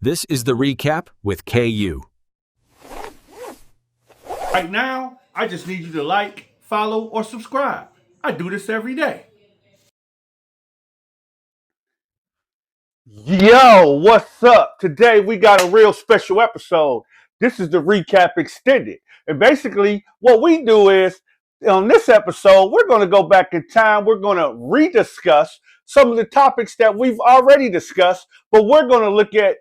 This is the recap with KU. Right now, I just need you to like, follow, or subscribe. I do this every day. Yo, what's up? Today we got a real special episode. This is the recap extended. And basically, what we do is on this episode, we're going to go back in time. We're going to rediscuss some of the topics that we've already discussed, but we're going to look at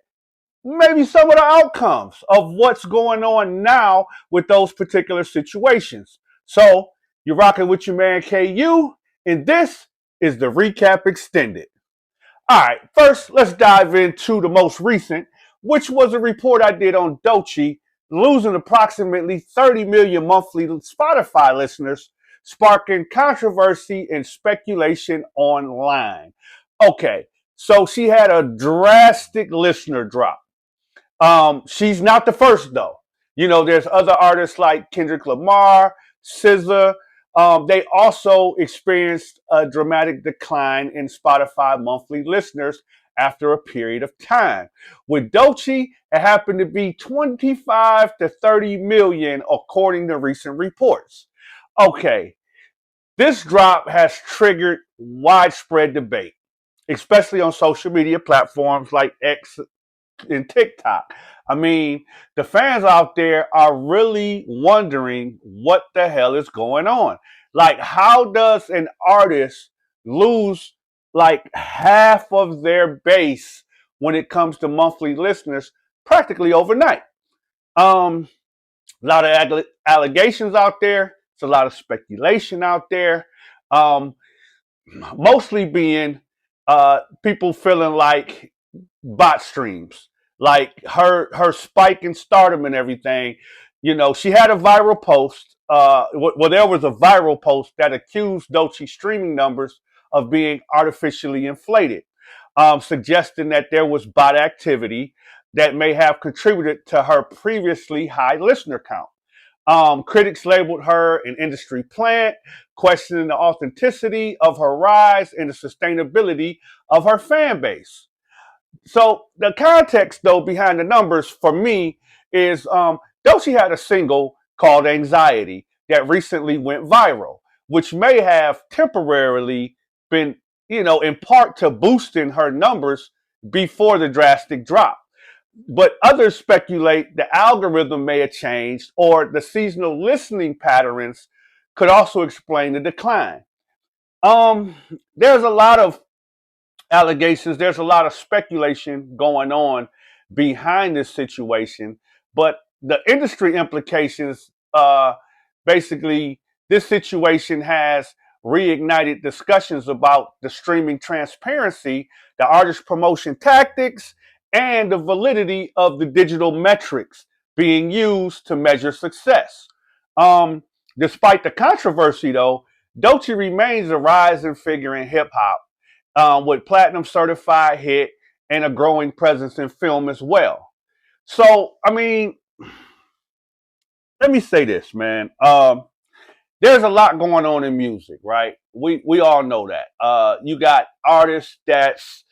maybe some of the outcomes of what's going on now with those particular situations. So you're rocking with your man KU, and this is the recap extended. All right, first let's dive into the most recent, which was a report I did on Doechii losing approximately 30 million monthly Spotify listeners, sparking controversy and speculation online. Okay, so she had a drastic listener drop. She's not the first though. You know, there's other artists like Kendrick Lamar, SZA. They also experienced a dramatic decline in Spotify monthly listeners after a period of time. With Doechii, it happened to be 25 to 30 million, according to recent reports. Okay, this drop has triggered widespread debate, especially on social media platforms like X and TikTok. I mean, the fans out there are really wondering what the hell is going on. Like, how does an artist lose like half of their base when it comes to monthly listeners practically overnight? A lot of allegations out there. It's a lot of speculation out there. Um, Mostly being people feeling like bot streams, like her spike in stardom and everything. You know, she had a viral post. Well, there was a viral post that accused Doechii streaming numbers of being artificially inflated, suggesting that there was bot activity that may have contributed to her previously high listener count. Critics labeled her an industry plant, questioning the authenticity of her rise and the sustainability of her fan base. So the context, though, behind the numbers for me is Doechii had a single called "Anxiety" that recently went viral, which may have temporarily been, in part to boosting her numbers before the drastic drop. But others speculate the algorithm may have changed or the seasonal listening patterns could also explain the decline. There's a lot of allegations, there's a lot of speculation going on behind this situation, but the industry implications, basically, this situation has reignited discussions about the streaming transparency, the artist promotion tactics, and the validity of the digital metrics being used to measure success. Um, Despite the controversy, though, Doechii remains a rising figure in hip hop, with platinum certified hit and a growing presence in film as well. So, I mean, let me say this, man. There's a lot going on in music, right? We all know that. You got artists that's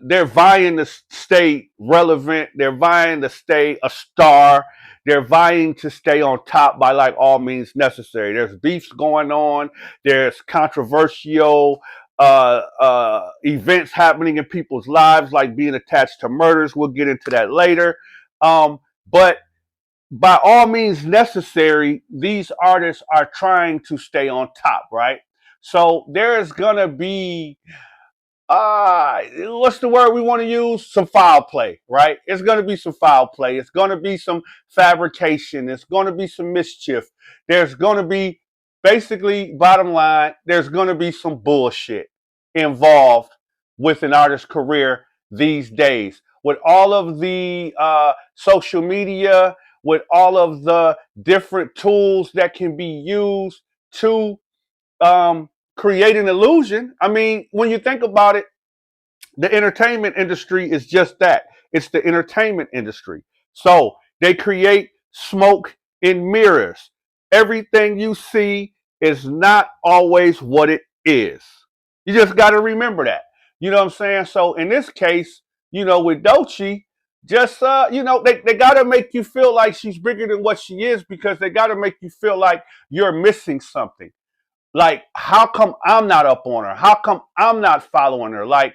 they're vying to stay relevant. They're vying to stay a star. They're vying to stay on top by like all means necessary. There's beefs going on. There's controversial events happening in people's lives, like being attached to murders. We'll get into that later. But by all means necessary, these artists are trying to stay on top, right? So there is gonna be what's the word we want to use? Some foul play, right? It's going to be some foul play. It's going to be some fabrication. It's going to be some mischief. There's going to be, basically, bottom line, there's going to be some bullshit involved with an artist's career these days. With all of the social media, with all of the different tools that can be used to create an illusion. I mean, when you think about it, the entertainment industry is just that. It's the entertainment industry. So they create smoke and mirrors. Everything you see is not always what it is. You just got to remember that. You know what I'm saying? So in this case, with Doechii, Just they got to make you feel like she's bigger than what she is, because they got to make you feel like you're missing something. Like, how come I'm not up on her? How come I'm not following her? Like,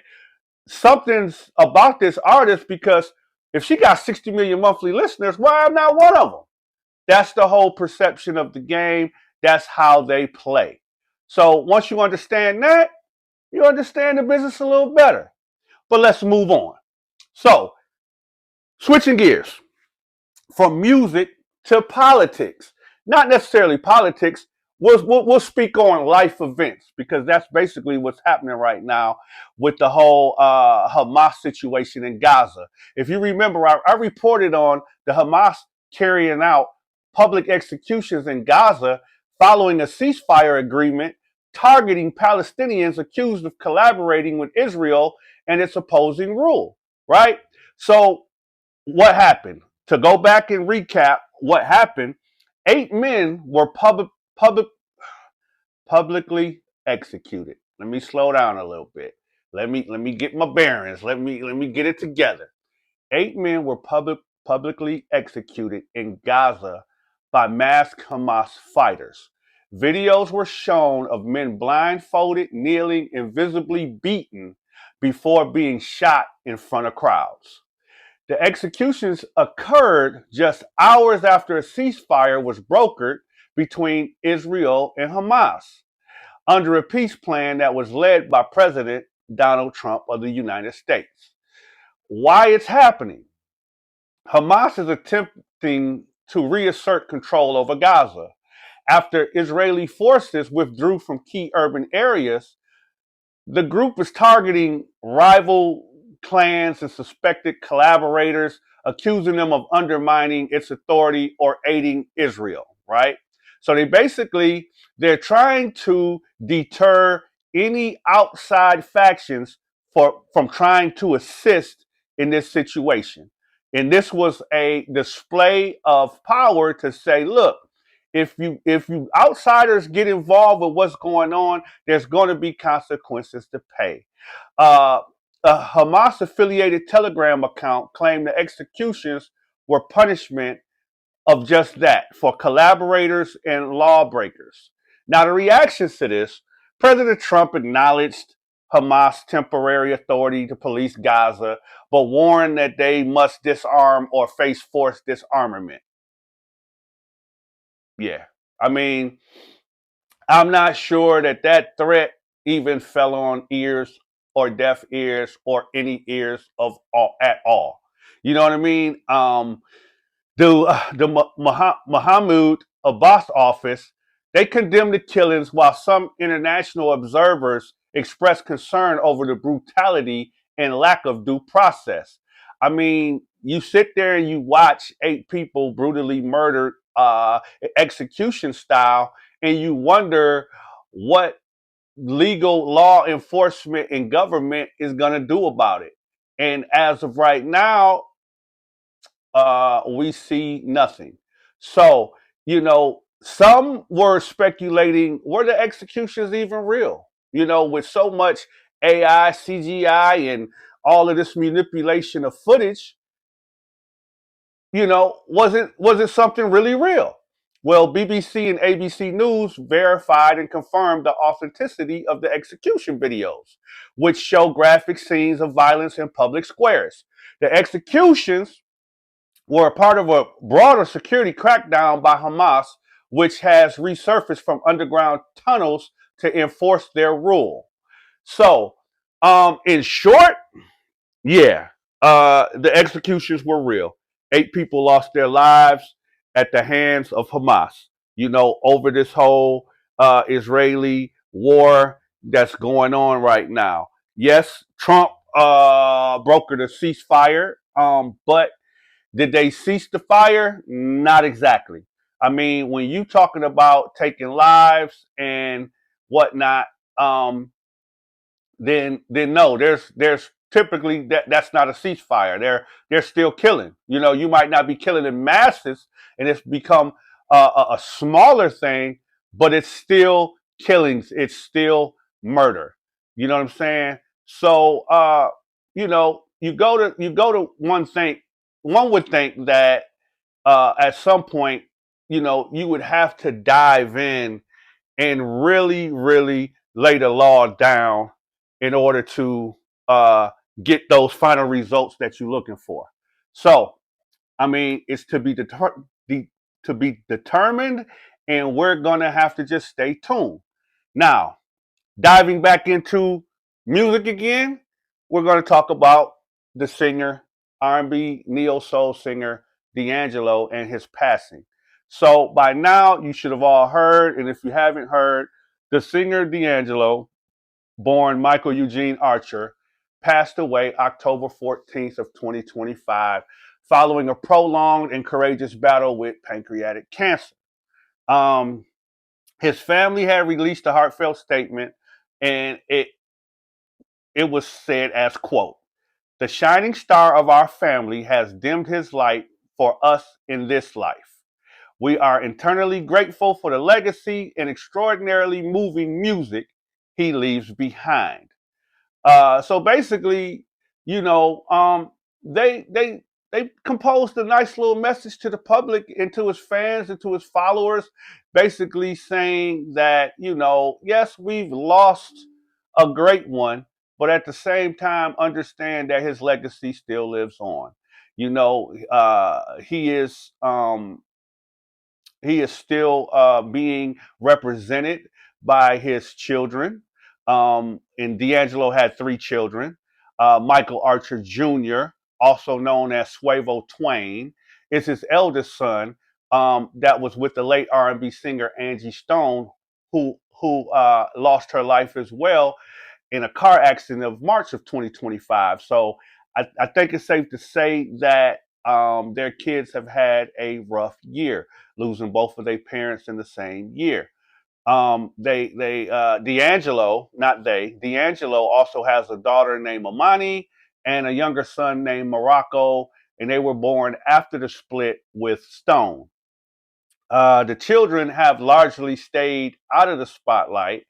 something's about this artist, because if she got 60 million monthly listeners, why I'm not one of them? That's the whole perception of the game. That's how they play. So once you understand that, you understand the business a little better. But let's move on. So, switching gears from music to politics. Not necessarily politics. We'll speak on life events, because that's basically what's happening right now with the whole Hamas situation in Gaza. If you remember, I reported on the Hamas carrying out public executions in Gaza following a ceasefire agreement targeting Palestinians accused of collaborating with Israel and its opposing rule, right? So what happened? To go back and recap what happened, 8 men were publicly executed. Let me slow down a little bit. Let me get my bearings. Let me get it together. 8 men were publicly executed in Gaza by masked Hamas fighters. Videos were shown of men blindfolded, kneeling, and visibly beaten before being shot in front of crowds. The executions occurred just hours after a ceasefire was brokered between Israel and Hamas under a peace plan that was led by President Donald Trump of the United States. Why it's happening? Hamas is attempting to reassert control over Gaza. After Israeli forces withdrew from key urban areas, the group is targeting rival clans and suspected collaborators, accusing them of undermining its authority or aiding Israel, right? So they're trying to deter any outside factions from trying to assist in this situation. And this was a display of power to say, look, if you outsiders get involved with what's going on, there's going to be consequences to pay. Uh, a Hamas affiliated Telegram account claimed the executions were punishment of just that for collaborators and lawbreakers. Now, the reactions to this, President Trump acknowledged Hamas' temporary authority to police Gaza, but warned that they must disarm or face forced disarmament. Yeah. I mean, I'm not sure that threat even fell on ears or deaf ears or any ears of all at all. You know what I mean? The Mahmoud Abbas office, they condemned the killings, while some international observers expressed concern over the brutality and lack of due process. I mean, you sit there and you watch 8 people brutally murdered, execution style, and you wonder what legal law enforcement and government is going to do about it. And as of right now, we see nothing. So, some were speculating, were the executions even real? With so much AI, CGI, and all of this manipulation of footage, was it something really real? Well, BBC and ABC News verified and confirmed the authenticity of the execution videos, which show graphic scenes of violence in public squares. The executions were a part of a broader security crackdown by Hamas, which has resurfaced from underground tunnels to enforce their rule. So, in short, yeah, the executions were real. 8 people lost their lives at the hands of Hamas, over this whole Israeli war that's going on right now. Yes, Trump brokered a ceasefire, but did they cease the fire? Not exactly. I mean, when you talking about taking lives and whatnot, um, then no, there's typically that's not a ceasefire. They're still killing. You might not be killing in masses, and it's become a smaller thing, but it's still killings. It's still murder. You know what I'm saying? So you go to one thing. one would think that at some point, you would have to dive in and really, really lay the law down in order to uh, get those final results that you're looking for. So, I mean, it's to be determined, and we're gonna have to just stay tuned. Now, diving back into music again, we're gonna talk about the singer, R&B neo soul singer D'Angelo and his passing. So by now, you should have all heard, and if you haven't heard, the singer D'Angelo, born Michael Eugene Archer, passed away October 14th of 2025 following a prolonged and courageous battle with pancreatic cancer. Um, his family had released a heartfelt statement, and it was said as quote, "The shining star of our family has dimmed his light for us in this life. We are eternally grateful for the legacy and extraordinarily moving music he leaves behind." So basically, you know, they composed a nice little message to the public and to his fans and to his followers, basically saying that, yes, we've lost a great one, but at the same time, understand that his legacy still lives on. He is still being represented by his children. And D'Angelo had three children. Michael Archer Jr., also known as Suavo Twain, is his eldest son. That was with the late R&B singer Angie Stone, who lost her life as well in a car accident of March of 2025. So I think it's safe to say that their kids have had a rough year, losing both of their parents in the same year. D'Angelo, not they, D'Angelo also has a daughter named Amani and a younger son named Morocco, and they were born after the split with Stone. The children have largely stayed out of the spotlight,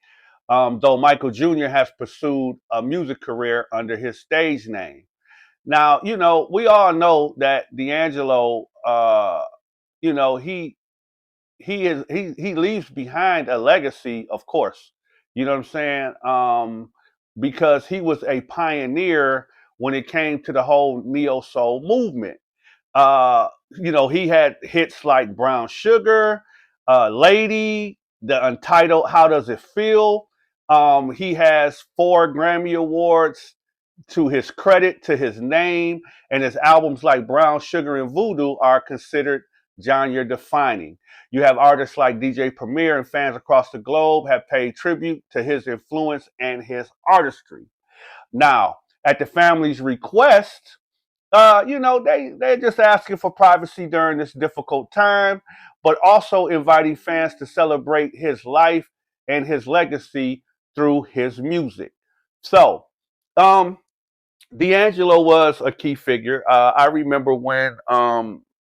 though Michael Jr. has pursued a music career under his stage name. Now, we all know that D'Angelo, you know, he leaves behind a legacy, of course. You know what I'm saying? Because he was a pioneer when it came to the whole neo soul movement. He had hits like Brown Sugar, Lady, the Untitled How Does It Feel? He has 4 Grammy Awards to his credit, to his name, and his albums like Brown Sugar and Voodoo are considered genre defining. You have artists like DJ Premier and fans across the globe have paid tribute to his influence and his artistry. Now, at the family's request, they're just asking for privacy during this difficult time, but also inviting fans to celebrate his life and his legacy through his music. So, um, D'Angelo was a key figure. I remember when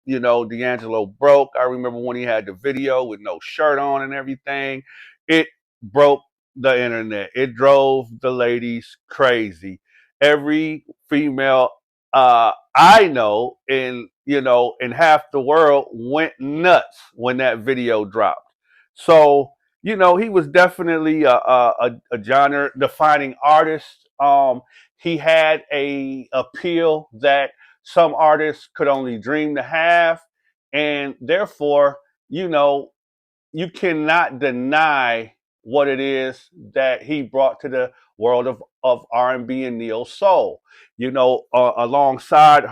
D'Angelo broke. I remember when he had the video with no shirt on and everything. It broke the internet. It drove the ladies crazy. Every female I know in half the world went nuts when that video dropped. So he was definitely a genre defining artist. He had a appeal that some artists could only dream to have, and therefore, you know, you cannot deny what it is that he brought to the world of R&B and neo soul. Alongside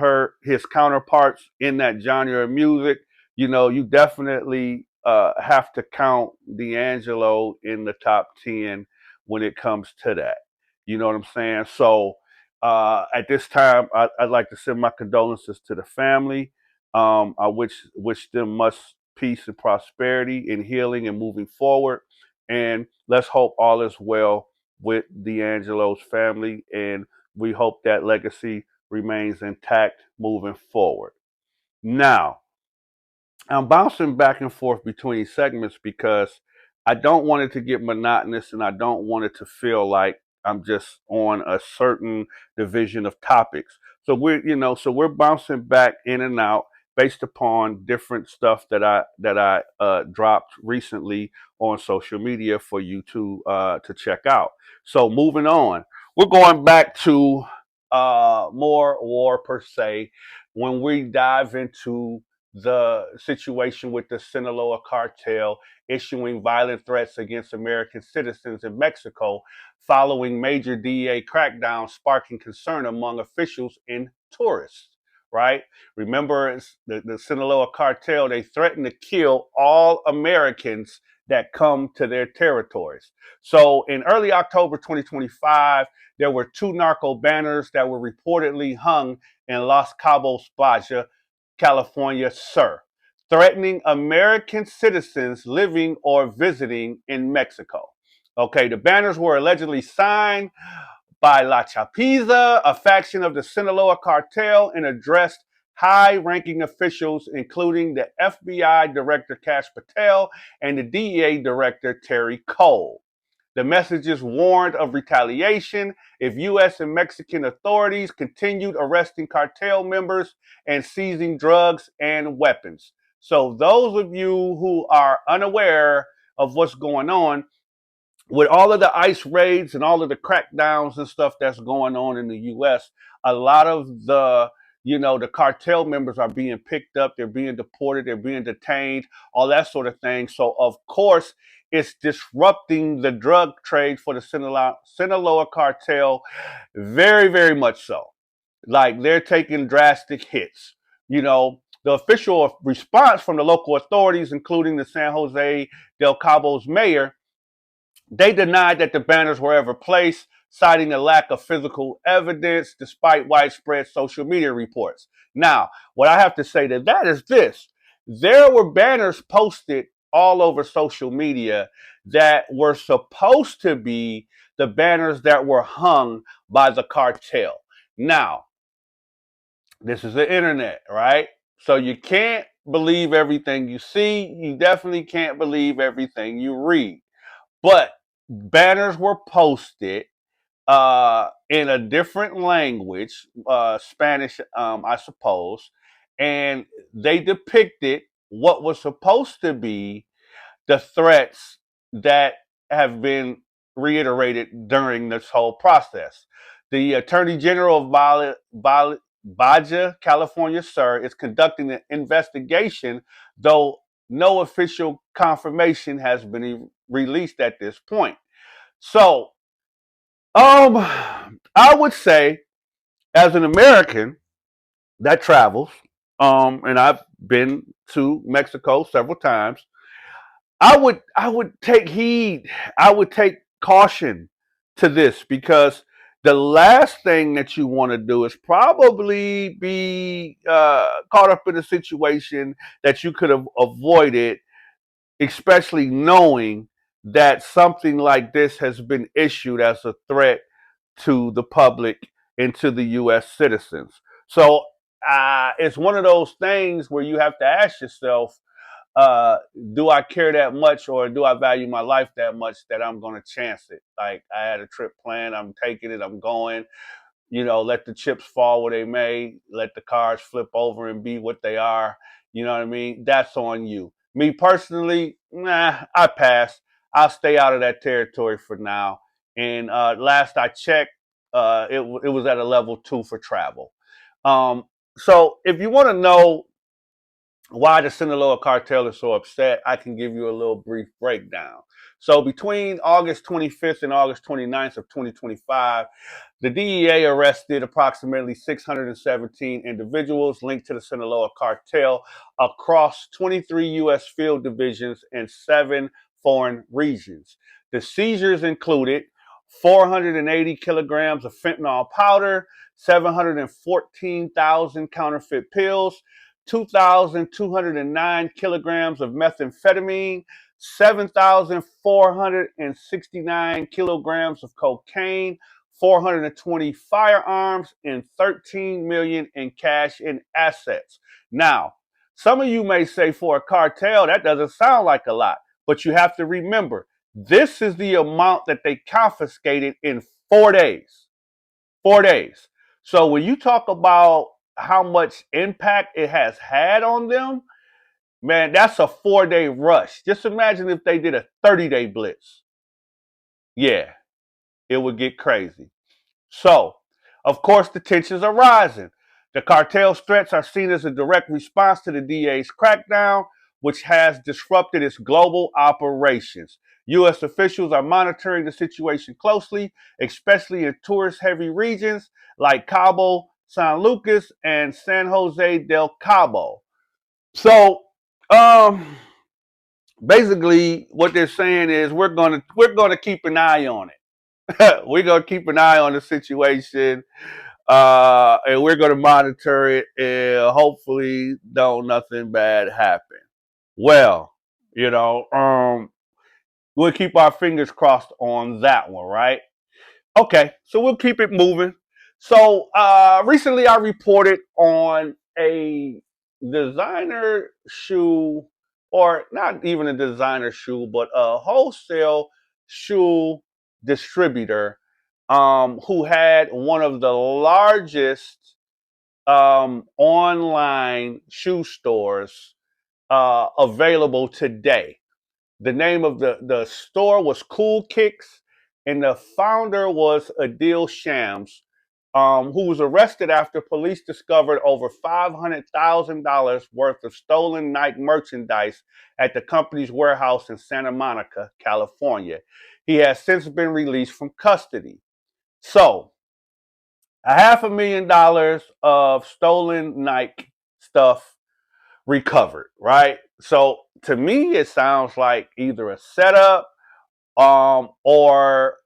his counterparts in that genre of music, you definitely have to count D'Angelo in the top 10 when it comes to that. You know what I'm saying? So at this time, I'd like to send my condolences to the family. I wish them much peace and prosperity and healing and moving forward. And let's hope all is well with D'Angelo's family, and we hope that legacy remains intact moving forward. Now, I'm bouncing back and forth between segments because I don't want it to get monotonous and I don't want it to feel like I'm just on a certain division of topics. we're bouncing back in and out based upon different stuff that I dropped recently on social media for you to check out. So moving on, we're going back to more war per se when we dive into the situation with the Sinaloa cartel issuing violent threats against American citizens in Mexico following major DEA crackdown, sparking concern among officials and tourists. Right? Remember, the Sinaloa cartel, they threaten to kill all Americans that come to their territories. So in early October 2025, there were two narco banners that were reportedly hung in Los Cabos Baja, California, Sur, threatening American citizens living or visiting in Mexico. Okay, the banners were allegedly signed by La Chapiza, a faction of the Sinaloa cartel, and addressed high-ranking officials, including the FBI Director Kash Patel and the DEA Director Terry Cole. The messages warned of retaliation if U.S. and Mexican authorities continued arresting cartel members and seizing drugs and weapons. So, those of you who are unaware of what's going on, with all of the ICE raids and all of the crackdowns and stuff that's going on in the U.S., a lot of the cartel members are being picked up, they're being deported, they're being detained, all that sort of thing. So of course, it's disrupting the drug trade for the Sinaloa cartel, very, very much so. Like they're taking drastic hits. The official response from the local authorities, including the San Jose del Cabo's mayor, they denied that the banners were ever placed, citing a lack of physical evidence despite widespread social media reports. Now, what I have to say to that is this: there were banners posted all over social media that were supposed to be the banners that were hung by the cartel. Now, this is the internet, right? So you can't believe everything you see. You definitely can't believe everything you read. But banners were posted in a different language, Spanish, I suppose, and they depicted what was supposed to be the threats that have been reiterated during this whole process. The Attorney General of Baja California, Sur, is conducting an investigation, though no official confirmation has been released at this point. So, I would say, as an American that travels, and I've been to Mexico several times, I would take heed. I would take caution to this because the last thing that you want to do is probably be caught up in a situation that you could have avoided, especially knowing that something like this has been issued as a threat to the public and to the U.S. citizens. So it's one of those things where you have to ask yourself, uh, do I care that much or do I value my life that much that I'm going to chance it? Like I had a trip planned, I'm taking it, I'm going. Let the chips fall where they may, let the cars flip over and be what they are. You know what I mean? That's on you. Me personally, nah, I pass. I'll stay out of that territory for now. And last I checked, it was at a level 2 for travel. So if you want to know why the Sinaloa cartel is so upset, I can give you a little brief breakdown. So between August 25th and August 29th of 2025, the DEA arrested approximately 617 individuals linked to the Sinaloa cartel across 23 U.S. field divisions and 7 foreign regions. The seizures included 480 kilograms of fentanyl powder, 714,000 counterfeit pills, 2,209 kilograms of methamphetamine, 7,469 kilograms of cocaine, 420 firearms, and 13 million in cash and assets. Now, some of you may say for a cartel, that doesn't sound like a lot, but you have to remember, this is the amount that they confiscated in 4 days. 4 days. So when you talk about how much impact it has had on them, man, that's a 4-day rush. Just imagine if they did a 30-day blitz. Yeah, it would get crazy. So, of course, the tensions are rising. The cartel's threats are seen as a direct response to the DA's crackdown, which has disrupted its global operations. U.S. officials are monitoring the situation closely, especially in tourist heavy regions like Cabo San Lucas and San Jose del Cabo. So, um, basically, what they're saying is we're gonna keep an eye on it. We're gonna keep an eye on the situation, and we're gonna monitor it, and hopefully, don't nothing bad happen. Well, we'll keep our fingers crossed on that one, right? Okay, so we'll keep it moving. So recently, I reported on a designer shoe, or not even a designer shoe, but a wholesale shoe distributor, who had one of the largest online shoe stores available today. The name of the store was Cool Kicks, and the founder was Adil Shams, who was arrested after police discovered over $500,000 worth of stolen Nike merchandise at the company's warehouse in Santa Monica, California. He has since been released from custody. So, $500,000 of stolen Nike stuff recovered, right? So to me, it sounds like either a setup, or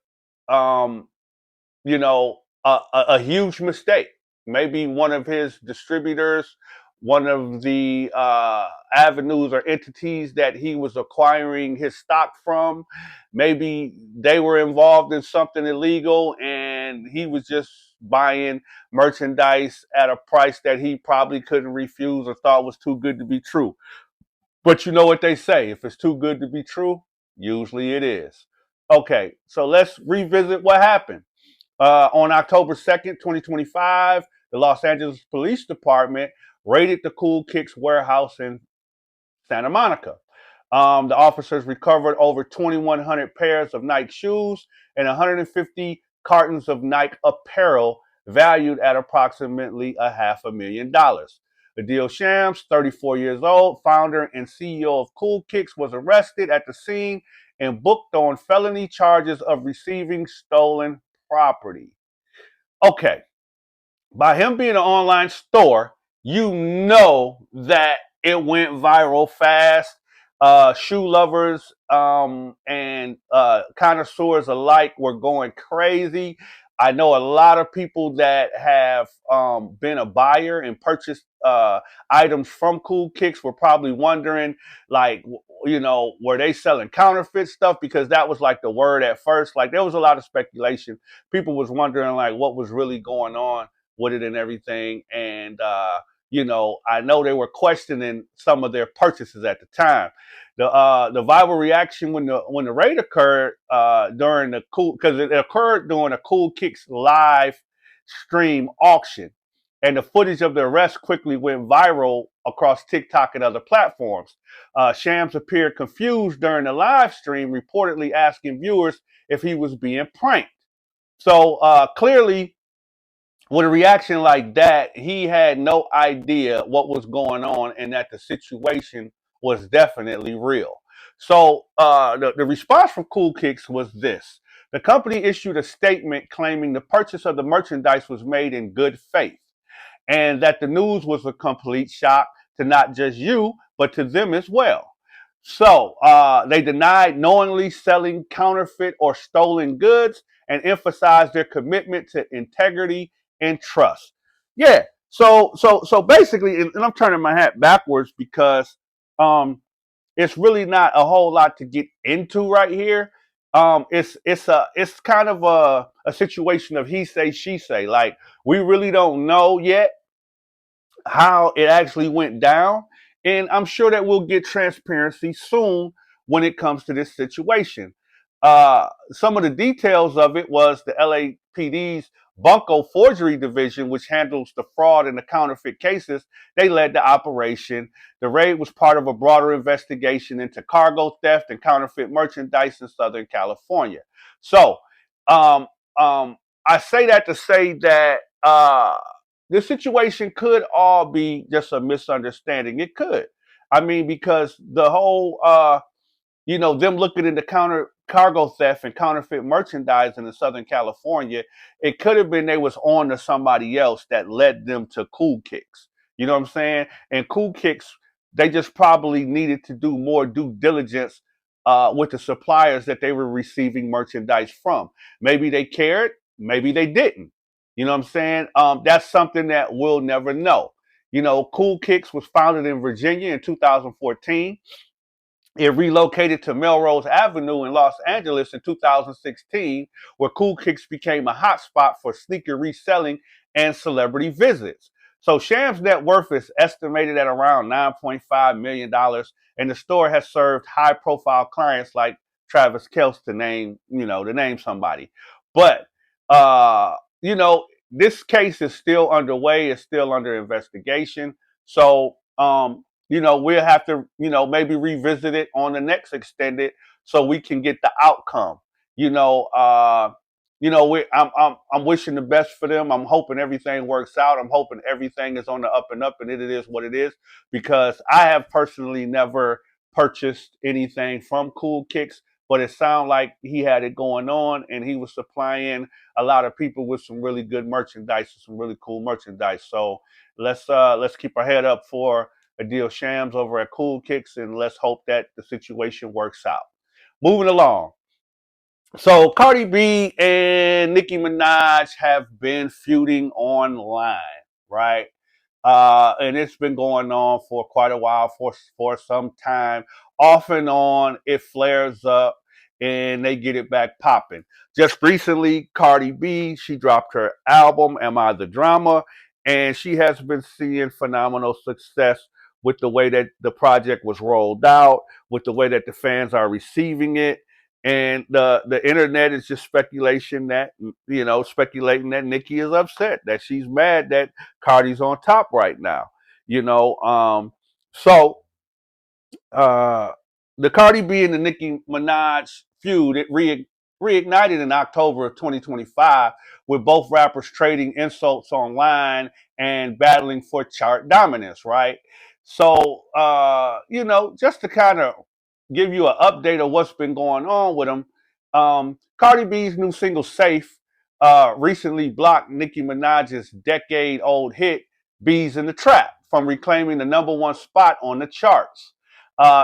um, a huge mistake. Maybe one of his distributors, one of the avenues or entities that he was acquiring his stock from, maybe they were involved in something illegal and he was just buying merchandise at a price that he probably couldn't refuse or thought was too good to be true. But you know what they say, if it's too good to be true, usually it is. Okay, so let's revisit what happened. On October 2nd, 2025, the Los Angeles Police Department raided the Cool Kicks warehouse in Santa Monica. The officers recovered over 2,100 pairs of Nike shoes and 150 cartons of Nike apparel valued at approximately $500,000. Adil Shams, 34 years old, founder and CEO of Cool Kicks, was arrested at the scene and booked on felony charges of receiving stolen property. Okay, by him being an online store, you know that it went viral fast. Shoe lovers and connoisseurs alike were going crazy. I know a lot of people that have been a buyer and purchased items from Cool Kicks were probably wondering, like, were they selling counterfeit stuff? Because that was like the word at first. Like, there was a lot of speculation. People was wondering, like, what was really going on with it and everything. And I know they were questioning some of their purchases at the time. The viral reaction when the raid occurred during the because it occurred during a Cool Kicks live stream auction, and the footage of the arrest quickly went viral across TikTok and other platforms. Shams appeared confused during the live stream, reportedly asking viewers if he was being pranked. So clearly, with a reaction like that, he had no idea what was going on and that the situation was definitely real. So the response from Cool Kicks was this. The company issued a statement claiming the purchase of the merchandise was made in good faith and that the news was a complete shock to not just you, but to them as well. So they denied knowingly selling counterfeit or stolen goods and emphasized their commitment to integrity and trust. Yeah. So basically, and I'm turning my hat backwards because it's really not a whole lot to get into right here. It's kind of a situation of he say she say. Like, we really don't know yet how it actually went down. And I'm sure that we'll get transparency soon when it comes to this situation. Some of the details of it was the LAPD's Bunko Forgery Division, which handles the fraud and the counterfeit cases, they led the operation. The raid was part of a broader investigation into cargo theft and counterfeit merchandise in Southern California. So, um, I say that to say that the situation could all be just a misunderstanding. It could. I mean, because the whole them looking into counter cargo theft and counterfeit merchandise in Southern California, it could have been they was on to somebody else that led them to Cool Kicks. You know what I'm saying? And Cool Kicks, they just probably needed to do more due diligence with the suppliers that they were receiving merchandise from. Maybe they cared, maybe they didn't. You know what I'm saying? That's something that we'll never know. You know, Cool Kicks was founded in Virginia in 2014. It relocated to Melrose Avenue in Los Angeles in 2016, where Cool Kicks became a hotspot for sneaker reselling and celebrity visits. So Sham's net worth is estimated at around $9.5 million, and the store has served high-profile clients like Travis Kelce to name somebody. But uh, you know, this case is still underway, it's still under investigation. So we'll have to, maybe revisit it on the next extended so we can get the outcome. You know, I'm wishing the best for them. I'm hoping everything works out. I'm hoping everything is on the up and up, and it is what it is. Because I have personally never purchased anything from Cool Kicks, but it sounded like he had it going on, and he was supplying a lot of people with some really good merchandise, some really cool merchandise. So let's keep our head up for Adil Shams over at Cool Kicks, and let's hope that the situation works out. Moving along. So Cardi B and Nicki Minaj have been feuding online, right? And it's been going on for quite a while, for some time. Off and on, it flares up, and they get it back popping. Just recently, Cardi B, she dropped her album, Am I the Drama? And she has been seeing phenomenal success with the way that the project was rolled out, with the way that the fans are receiving it. And the internet is just speculating that Nicki is upset, that she's mad that Cardi's on top right now. You know, so uh, the Cardi B and the Nicki Minaj feud, it reignited in October of 2025, with both rappers trading insults online and battling for chart dominance, right? So, just to kind of give you an update of what's been going on with them, Cardi B's new single "Safe" recently blocked Nicki Minaj's decade-old hit "Bees in the Trap" from reclaiming the number one spot on the charts.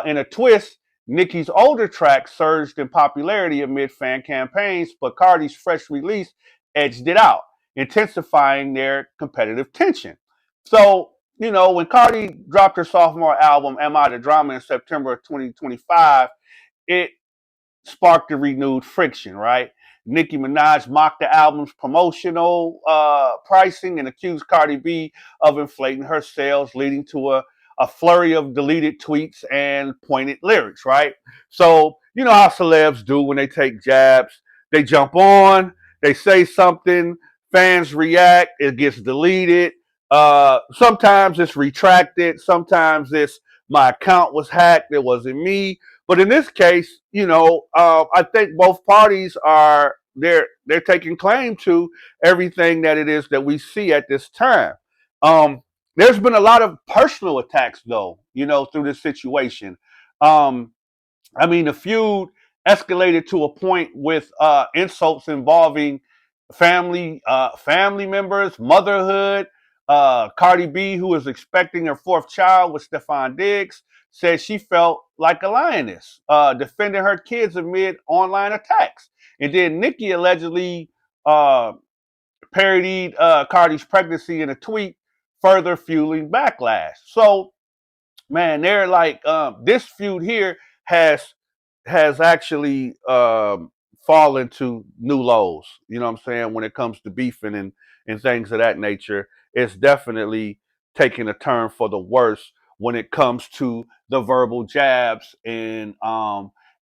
In a twist, Nicki's older track surged in popularity amid fan campaigns, but Cardi's fresh release edged it out, intensifying their competitive tension. So, when Cardi dropped her sophomore album, Am I the Drama, in September of 2025, it sparked a renewed friction, right? Nicki Minaj mocked the album's promotional pricing and accused Cardi B of inflating her sales, leading to a flurry of deleted tweets and pointed lyrics, right? So, you know how celebs do when they take jabs. They jump on, they say something, fans react, it gets deleted. Sometimes it's retracted, sometimes it's my account was hacked, it wasn't me. But in this case, I think both parties they're taking claim to everything that it is that we see at this time. Um, there's been a lot of personal attacks, though, through this situation. Um, I mean, the feud escalated to a point with insults involving family members, motherhood. Cardi B, who was expecting her fourth child with Stefon Diggs, said she felt like a lioness, defending her kids amid online attacks. And then Nicki allegedly uh, parodied Cardi's pregnancy in a tweet, further fueling backlash. So, man, they're like, this feud here has actually fallen to new lows. You know what I'm saying? When it comes to beefing and things of that nature, it's definitely taking a turn for the worse when it comes to the verbal jabs and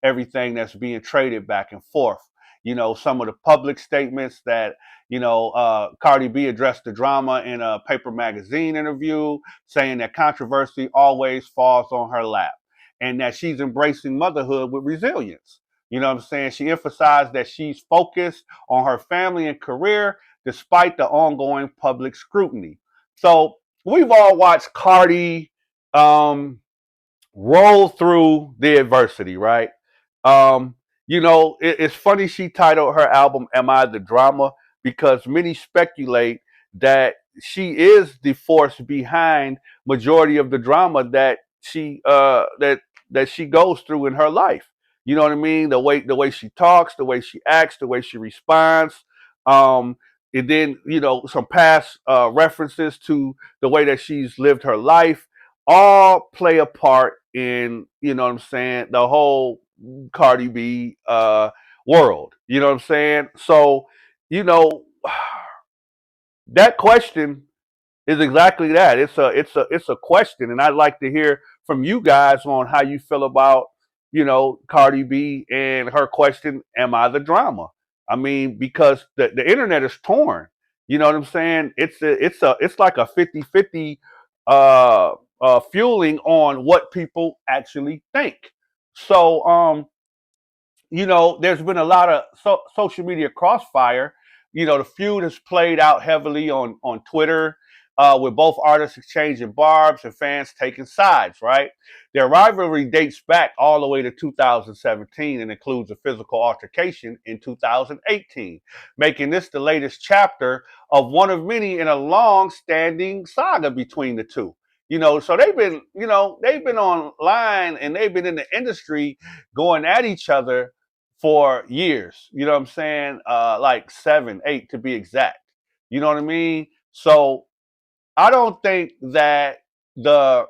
everything that's being traded back and forth. some of the public statements that, Cardi B addressed the drama in a Paper Magazine interview, saying that controversy always falls on her lap and that she's embracing motherhood with resilience. You know what I'm saying? She emphasized that she's focused on her family and career despite the ongoing public scrutiny. So we've all watched Cardi um, roll through the adversity, right? Um, it's funny she titled her album "Am I the Drama?" because many speculate that she is the force behind majority of the drama that she goes through in her life. You know what I mean? The way she talks, the way she acts, the way she responds. Um, and then some past references to the way that she's lived her life all play a part in, what I'm saying, the whole Cardi B world. You know what I'm saying? So, you know, that question is exactly that. It's a question, and I'd like to hear from you guys on how you feel about, Cardi B and her question, am I the drama? I mean, because the internet is torn. You know what I'm saying? It's like a 50-50 fueling on what people actually think. So there's been a lot of social media crossfire. The feud has played out heavily on Twitter, with both artists exchanging barbs and fans taking sides, right? Their rivalry dates back all the way to 2017 and includes a physical altercation in 2018, making this the latest chapter of one of many in a long-standing saga between the two. So they've been online and they've been in the industry going at each other for years. You know what I'm saying? Like 7, 8 to be exact. You know what I mean? So I don't think that the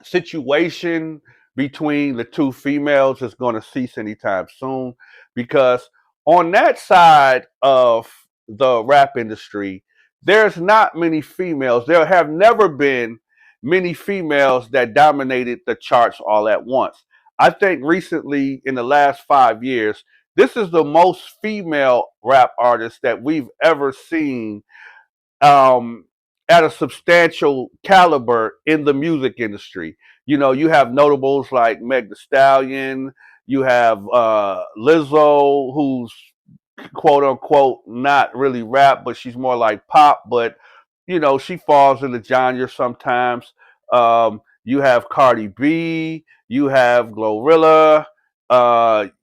situation between the two females is going to cease anytime soon, because on that side of the rap industry, there's not many females. There have never been many females that dominated the charts all at once. I think recently, in the last 5 years, this is the most female rap artist that we've ever seen um, at a substantial caliber in the music industry. You have notables like Meg The Stallion. You have Lizzo, who's quote unquote not really rap, but she's more like pop. But she falls in the genre sometimes. You have Cardi B. You have Glorilla.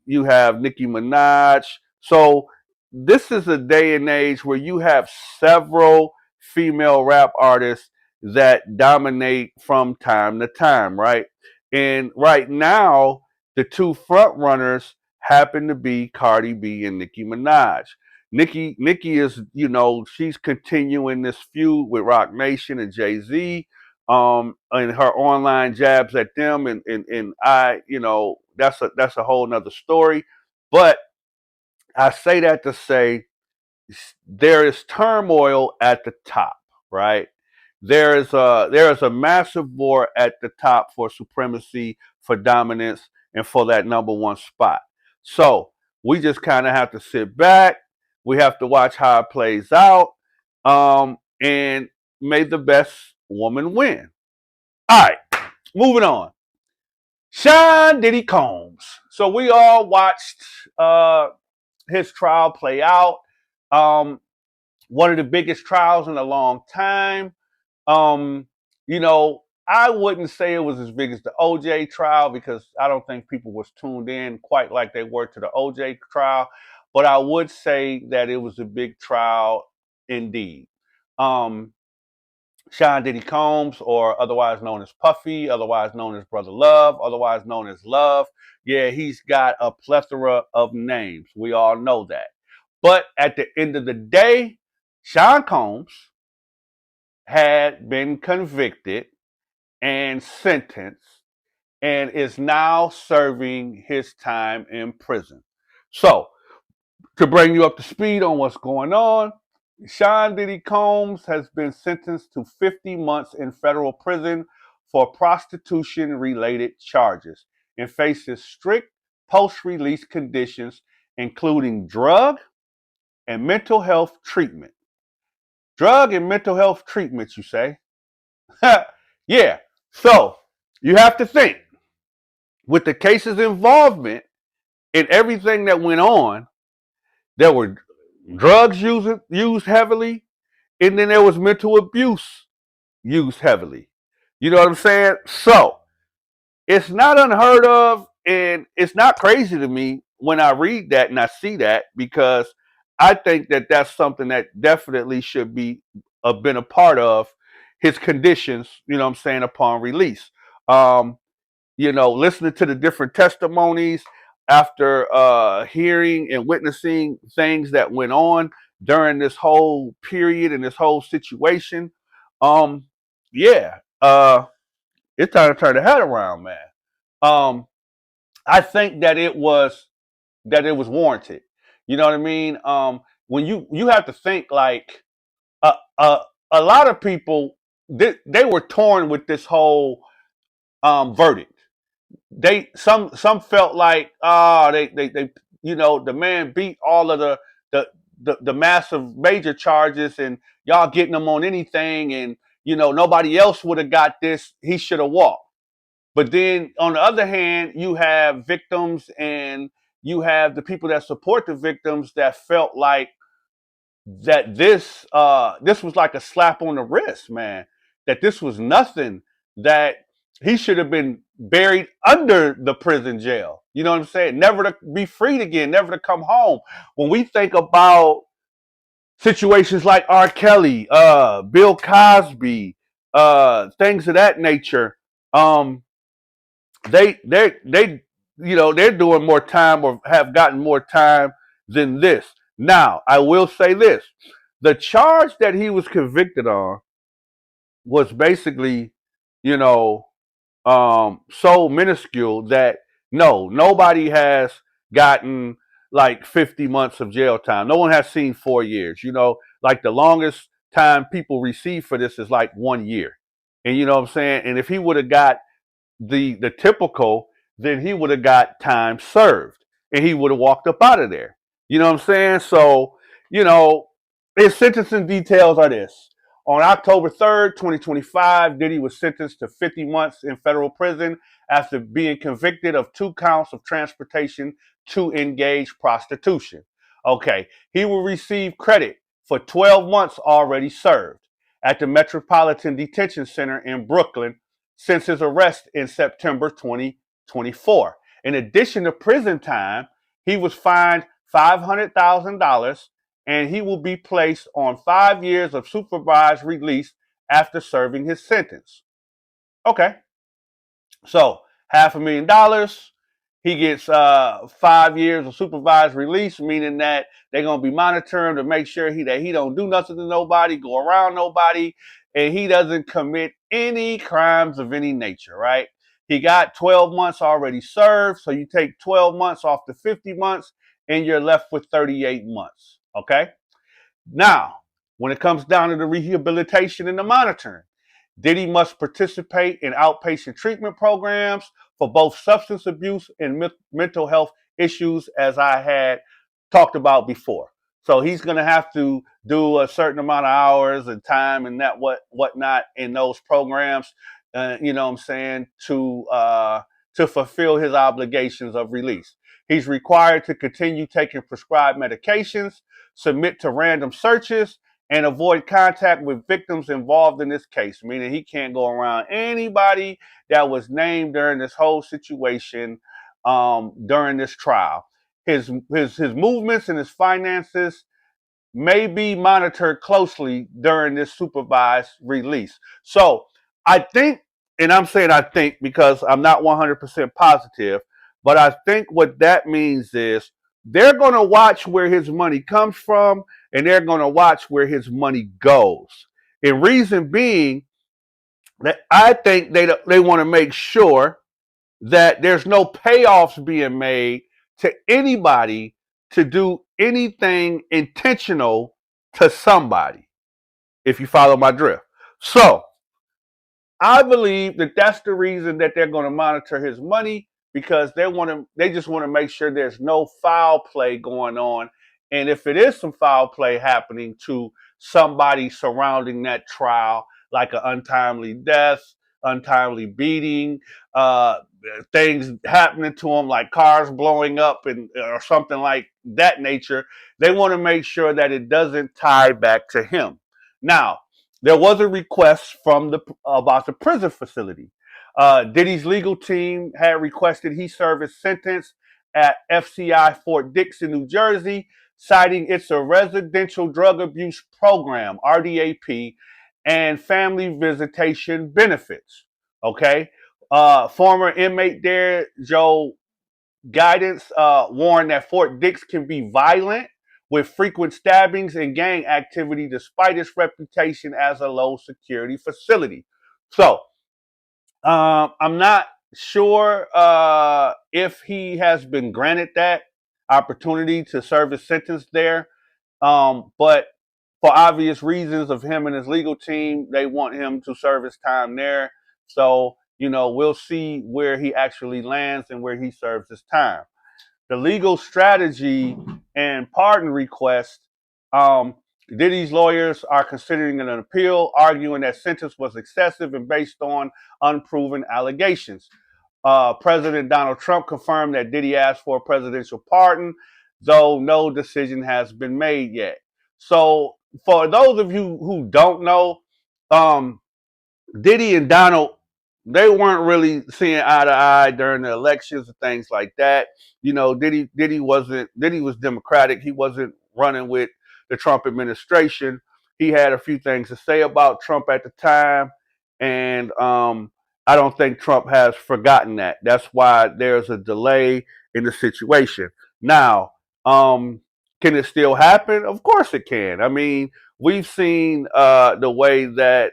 You have Nicki Minaj. So this is a day and age where you have several female rap artists that dominate from time to time, right? And right now, the two front runners happen to be Cardi B and Nicki Minaj. Nicki is, she's continuing this feud with Roc Nation and Jay-Z, and her online jabs at them, and that's a whole nother story. But I say that to say there is turmoil at the top, right? There is a massive war at the top for supremacy, for dominance, and for that number one spot. So we just kind of have to sit back. We have to watch how it plays out, and may the best woman win. All right, moving on. Sean Diddy Combs. So we all watched his trial play out. Um, One of the biggest trials in a long time. Um, I wouldn't say it was as big as the OJ trial because I don't think people was tuned in quite like they were to the OJ trial, but I would say that it was a big trial indeed. Um, Sean Diddy Combs, or otherwise known as Puffy, otherwise known as Brother Love, otherwise known as Love. Yeah, he's got a plethora of names. We all know that. But at the end of the day, Sean Combs had been convicted and sentenced and is now serving his time in prison. So, to bring you up to speed on what's going on, Sean Diddy Combs has been sentenced to 50 months in federal prison for prostitution related charges and faces strict post release conditions, including drug and mental health treatment. Drug and mental health treatments, you say? Yeah. So you have to think with the case's involvement in everything that went on, there were drugs used heavily, and then there was mental abuse used heavily. You know what I'm saying? So it's not unheard of, and it's not crazy to me when I read that and I see that, because I think that that's something that definitely should be been a part of his conditions. You know what I'm saying, upon release. Um, Listening to the different testimonies after hearing and witnessing things that went on during this whole period and this whole situation. Um, yeah, it's time to turn the head around, man. Um, I think that it was warranted. You know what I mean? When you have to think like uh, uh, a lot of people, they were torn with this whole verdict. Some felt like they the man beat all of the the massive major charges, and y'all getting him on anything, and nobody else would have got this, he should have walked. But then on the other hand, you have victims, and you have the people that support the victims that felt like that this was like a slap on the wrist, man. That this was nothing. That he should have been buried under the prison jail. You know what I'm saying? Never to be freed again, never to come home. When we think about situations like R. Kelly, Bill Cosby, things of that nature, um, they they're doing more time or have gotten more time than this. Now, I will say this: the charge that he was convicted on was basically, you know, so minuscule that no, nobody has gotten like 50 months of jail time. No one has seen 4 years. Like the longest time people receive for this is like 1 year. And you know what I'm saying? And if he would have got the typical, then he would have got time served and he would have walked up out of there. You know what I'm saying? So, you know, his sentencing details are this. On October 3rd, 2025, Diddy was sentenced to 50 months in federal prison after being convicted of 2 counts of transportation to engage prostitution. Okay, he will receive credit for 12 months already served at the Metropolitan Detention Center in Brooklyn since his arrest in September 2024. In addition to prison time, he was fined $500,000 and he will be placed on 5 years of supervised release after serving his sentence. Okay, so $500,000. He gets 5 years of supervised release, meaning that they're gonna be monitoring to make sure that he don't do nothing to nobody, go around nobody, and he doesn't commit any crimes of any nature. Right? He got 12 months already served, so you take 12 months off the 50 months, and you're left with 38 months. Okay. Now, when it comes down to the rehabilitation and the monitoring, Diddy must participate in outpatient treatment programs for both substance abuse and mental health issues, as I had talked about before. So he's going to have to do a certain amount of hours and time and that whatnot in those programs. You know what I'm saying, to fulfill his obligations of release. He's required to continue taking prescribed medications, submit to random searches, and avoid contact with victims involved in this case, meaning he can't go around anybody that was named during this whole situation, during this trial. His movements and his finances may be monitored closely during this supervised release. So I think, and I'm saying I think because I'm not 100% positive, but I think what that means is they're going to watch where his money comes from and they're going to watch where his money goes. And reason being that I think they want to make sure that there's no payoffs being made to anybody to do anything intentional to somebody, if you follow my drift. So I believe that that's the reason that they're going to monitor his money, because they just want to make sure there's no foul play going on. And if it is some foul play happening to somebody surrounding that trial, like an untimely death, untimely beating, uh, things happening to them like cars blowing up and or something like that nature, they want to make sure that it doesn't tie back to him. Now, there was a request from the about the prison facility. Diddy's legal team had requested he serve his sentence at FCI Fort Dix in New Jersey, citing it's a residential drug abuse program, RDAP, and family visitation benefits. Okay. Former inmate there, Joe Guidance, warned that Fort Dix can be violent with frequent stabbings and gang activity despite its reputation as a low security facility. So, I'm not sure if he has been granted that opportunity to serve his sentence there. But for obvious reasons of him and his legal team, they want him to serve his time there. So, we'll see where he actually lands and where he serves his time. The legal strategy and pardon request, um, Diddy's lawyers are considering an appeal, arguing that sentence was excessive and based on unproven allegations. President Donald Trump confirmed that Diddy asked for a presidential pardon, though no decision has been made yet. So, for those of you who don't know, um, Diddy and Donald, they weren't really seeing eye to eye during the elections and things like that. Diddy was Democratic. He wasn't running with the Trump administration. He had a few things to say about Trump at the time, and I don't think Trump has forgotten that. That's why there's a delay in the situation. Now, can it still happen? Of course it can. I mean, we've seen the way that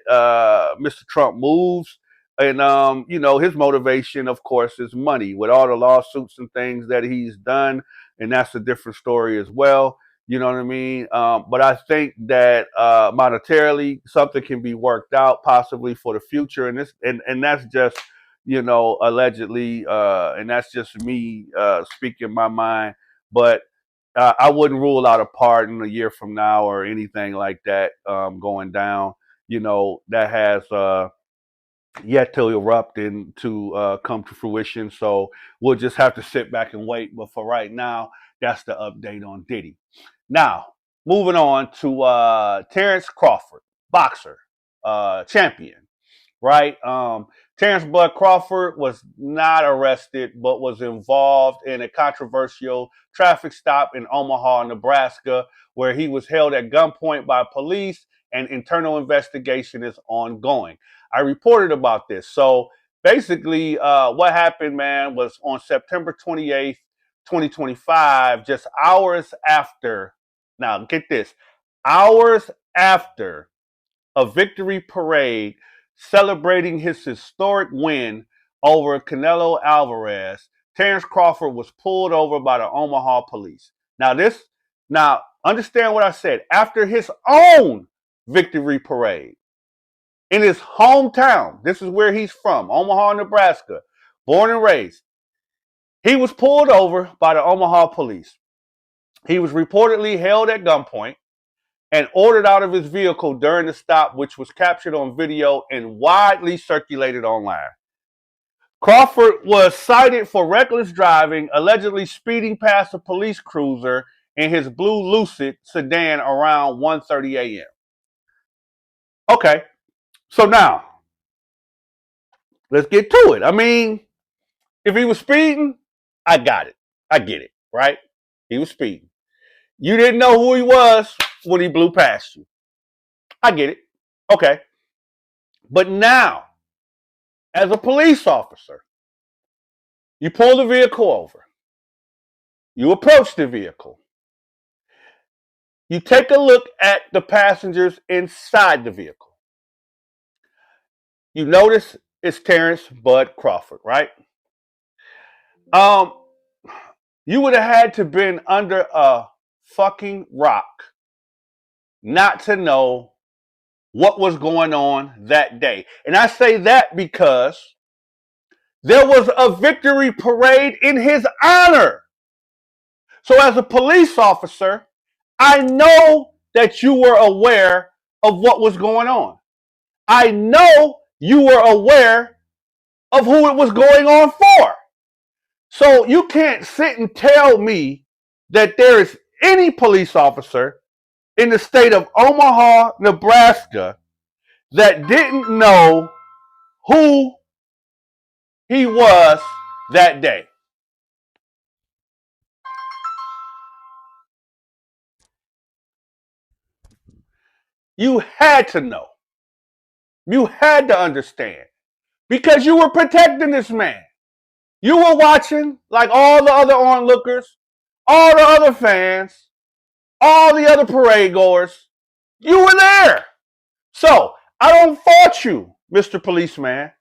Mr. Trump moves, and his motivation, of course, is money. With all the lawsuits and things that he's done, and that's a different story as well. You know what I mean? But I think that monetarily, something can be worked out, possibly for the future, and that's just allegedly, and that's just me speaking my mind, but. I wouldn't rule out a pardon a year from now or anything like that going down. That has yet to erupt and to come to fruition. So we'll just have to sit back and wait. But for right now, that's the update on Diddy. Now, moving on to Terrence Crawford, boxer, champion, right? Terrence Bud Crawford was not arrested, but was involved in a controversial traffic stop in Omaha, Nebraska, where he was held at gunpoint by police and internal investigation is ongoing. I reported about this. So basically, what happened, man, was on September 28th, 2025, just hours after, now get this, hours after a victory parade celebrating his historic win over Canelo Alvarez, Terrence Crawford was pulled over by the Omaha police. Now understand what I said. After his own victory parade in his hometown, this is where he's from, Omaha, Nebraska, born and raised. He was pulled over by the Omaha police. He was reportedly held at gunpoint and ordered out of his vehicle during the stop, which was captured on video and widely circulated online. Crawford was cited for reckless driving, allegedly speeding past a police cruiser in his blue Lucid sedan around 1:30 a.m. Okay, so now let's get to it. I mean, if he was speeding, I got it. I get it, right? He was speeding. You didn't know who he was when he blew past you. I get it. Okay. But now, as a police officer, you pull the vehicle over. You approach the vehicle. You take a look at the passengers inside the vehicle. You notice it's Terrence Bud Crawford, right? Um, you would have had to been under a fucking rock not to know what was going on that day. And I say that because There was a victory parade in his honor. So, as a police officer, I know that you were aware of what was going on. I know you were aware of who it was going on for. So, you can't sit and tell me that there is any police officer in the state of Omaha, Nebraska, that didn't know who he was that day. You had to know. You had to understand because you were protecting this man. You were watching like all the other onlookers, all the other fans, all the other parade goers. You were there. So I don't fault you, Mr. Policeman,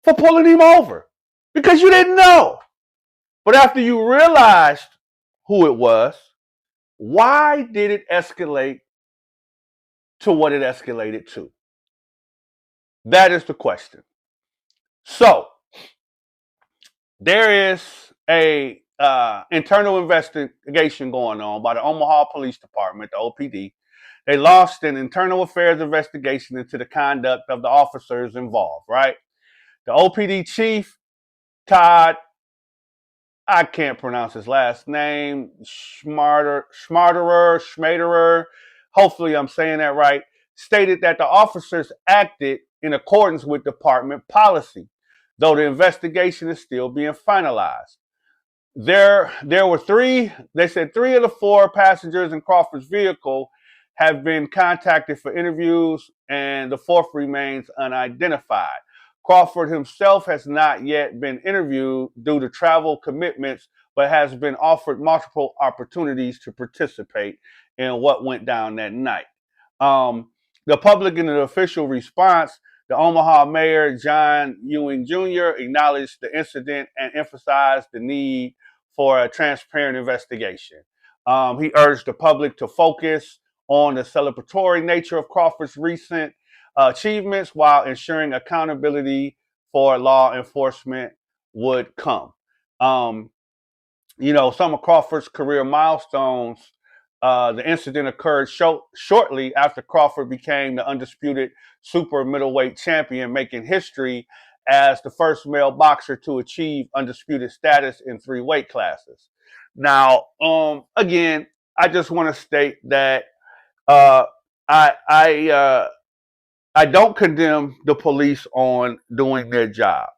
for pulling him over because you didn't know. But after you realized who it was, why did it escalate to what it escalated to? That is the question. So there is a internal investigation going on by the Omaha Police Department, the OPD. They launched an internal affairs investigation into the conduct of the officers involved, right? The OPD chief, Todd, I can't pronounce his last name, Schmaderer, hopefully I'm saying that right, stated that the officers acted in accordance with department policy, though the investigation is still being finalized. There were three, they said three of the four passengers in Crawford's vehicle have been contacted for interviews, and the fourth remains unidentified. Crawford himself has not yet been interviewed due to travel commitments, but has been offered multiple opportunities to participate in what went down that night. The public, in an official response, the Omaha Mayor, John Ewing Jr., acknowledged the incident and emphasized the need for a transparent investigation. He urged the public to focus on the celebratory nature of Crawford's recent achievements while ensuring accountability for law enforcement would come. Um, some of Crawford's career milestones. The incident occurred shortly after Crawford became the undisputed super middleweight champion, making history as the first male boxer to achieve undisputed status in three weight classes. Now, again, I just want to state that uh, I I uh, I don't condemn the police on doing their job.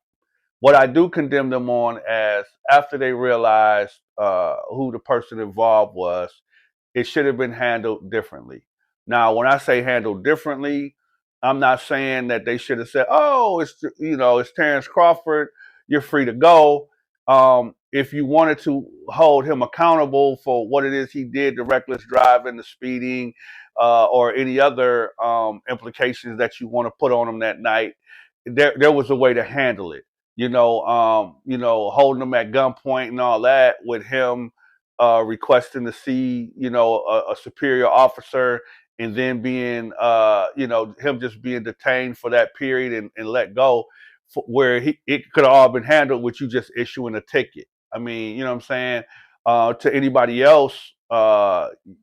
What I do condemn them on as after they realized who the person involved was, it should have been handled differently. Now, when I say handled differently, I'm not saying that they should have said, "Oh, it's Terrence Crawford. You're free to go." If you wanted to hold him accountable for what it is he did, the reckless driving, the speeding, or any other implications that you want to put on him that night, there was a way to handle it. Holding him at gunpoint and all that with him requesting to see, a superior officer, and then being, him just being detained for that period and let go, where it could have all been handled with you just issuing a ticket. I mean, you know what I'm saying? To anybody else,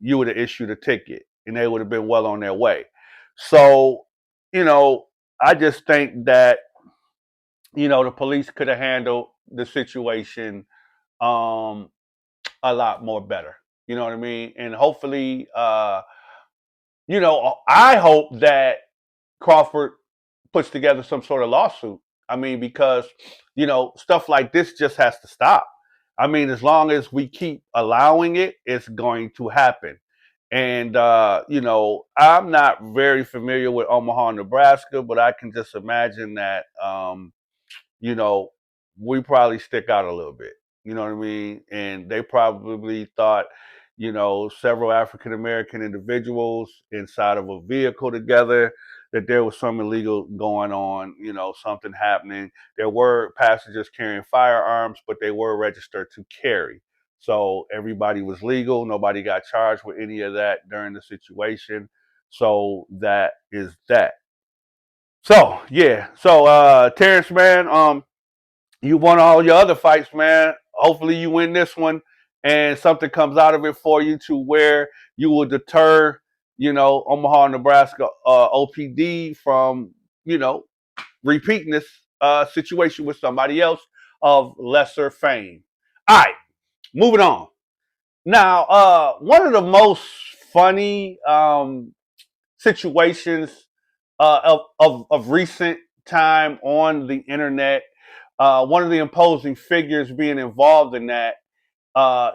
you would have issued a ticket and they would have been well on their way. So, I just think that, the police could have handled the situation um, a lot more better. You know what I mean? And hopefully, I hope that Crawford puts together some sort of lawsuit. I mean, because, stuff like this just has to stop. I mean, as long as we keep allowing it, it's going to happen. And, I'm not very familiar with Omaha, Nebraska, but I can just imagine that, you know, we probably stick out a little bit. You know what I mean? And they probably thought, several African American individuals inside of a vehicle together, that there was some illegal going on, something happening. There were passengers carrying firearms, but they were registered to carry. So everybody was legal. Nobody got charged with any of that during the situation. So that is that. So yeah. So Terrence, man, You won all your other fights, man. Hopefully you win this one and something comes out of it for you to where you will deter, Omaha, Nebraska OPD from, you know, repeating this situation with somebody else of lesser fame. All right, moving on. Now, one of the most funny situations of recent time on the internet, one of the imposing figures being involved in that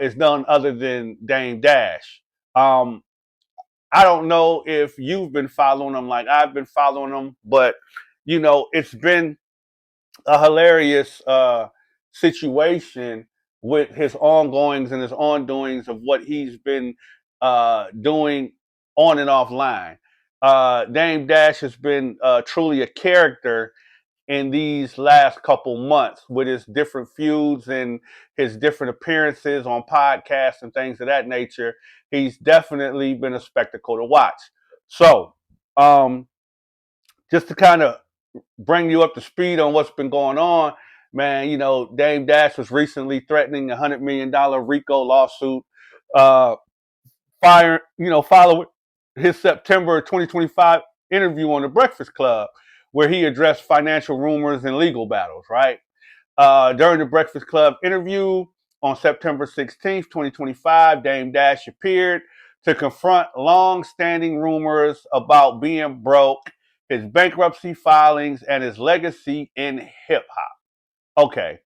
is none other than Dame Dash. Um, I don't know if you've been following him like I've been following him, but it's been a hilarious situation with his ongoings and his ondoings of what he's been doing on and offline. Dame Dash has been truly a character in these last couple months with his different feuds and his different appearances on podcasts and things of that nature. He's definitely been a spectacle to watch. So, um, just to kind of bring you up to speed on what's been going on, man, Dame Dash was recently threatening a $100 million RICO lawsuit, uh, following his September 2025 interview on the Breakfast Club, where he addressed financial rumors and legal battles, right? During the Breakfast Club interview on September 16th, 2025, Dame Dash appeared to confront long-standing rumors about being broke, his bankruptcy filings, and his legacy in hip-hop. Okay.